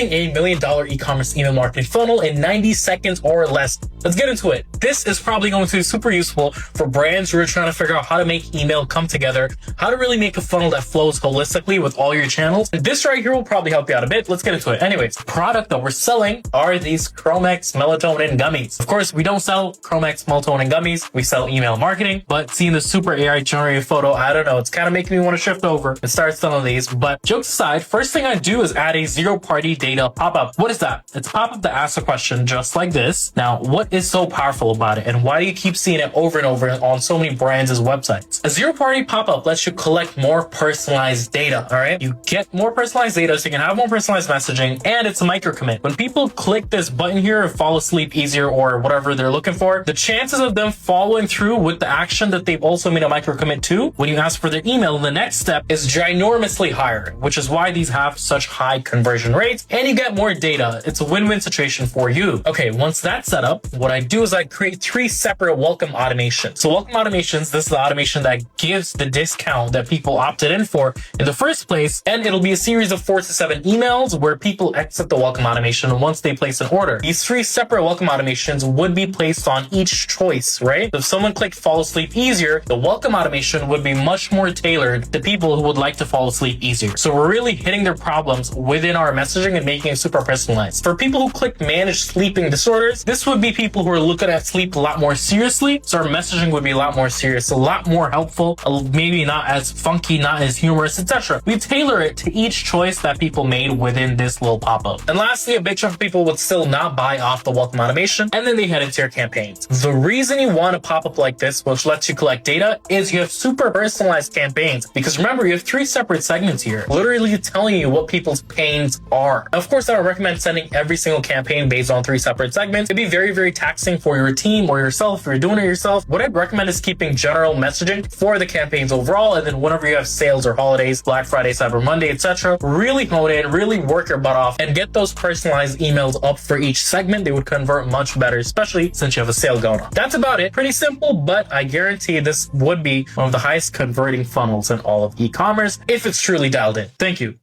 building a $1 million e-commerce email marketing funnel in 90 seconds or less. Let's get into it. This is probably going to be super useful for brands who are trying to figure out how to make email come together, how to really make a funnel that flows holistically with all your channels. And this right here will probably help you out a bit. Let's get into it. Anyways, the product that we're selling are these Chromex melatonin gummies. Of course, we don't sell Chromex melatonin gummies. We sell email marketing, but seeing the super AI generated photo, I don't know. It's kind of making me want to shift over and start selling these. But jokes aside, first thing I do is add a zero-party data pop-up. What is that? It's a pop-up that asks a question just like this. Now, what is so powerful about it, and why do you keep seeing it over and over on so many brands' websites? A zero-party pop-up lets you collect more personalized data, all right? You get more personalized data so you can have more personalized messaging, and it's a micro-commit. When people click this button here and fall asleep easier or whatever they're looking for, the chances of them following through with the action that they've also made a micro-commit to when you ask for their email, the next step is ginormously higher, which is why these have such high conversion rates, and you get more data. It's a win-win situation for you. Okay, once that's set up, what I do is I create 3 separate welcome automations. So welcome automations, this is the automation that gives the discount that people opted in for in the first place, and it'll be a series of 4 to 7 emails where people exit the welcome automation once they place an order. These 3 separate welcome automations would be placed on each choice, right? If someone clicked fall asleep easier, the welcome automation would be much more tailored to people who would like to fall asleep easier. So we're really hitting their problems within our messaging and making it super personalized. For people who click manage sleeping disorders, this would be people who are looking at sleep a lot more seriously. So our messaging would be a lot more serious, a lot more helpful, maybe not as funky, not as humorous, etc. We tailor it to each choice that people made within this little pop-up. And lastly, a big chunk of people would still not buy off the welcome automation, and then they head into your campaigns. The reason you want a pop-up like this, which lets you collect data, is you have super personalized campaigns. Because remember, you have 3 separate segments here, literally telling you what people's pains are. Of course, I would recommend sending every single campaign based on 3 separate segments. It'd be very, very taxing for your team or yourself if you're doing it yourself. What I'd recommend is keeping general messaging for the campaigns overall, and then whenever you have sales or holidays, Black Friday, Cyber Monday, etc., really hone in, really work your butt off, and get those personalized emails up for each segment. They would convert much better, especially since you have a sale going on. That's about it. Pretty simple, but I guarantee this would be one of the highest converting funnels in all of e-commerce if it's truly dialed in. Thank you.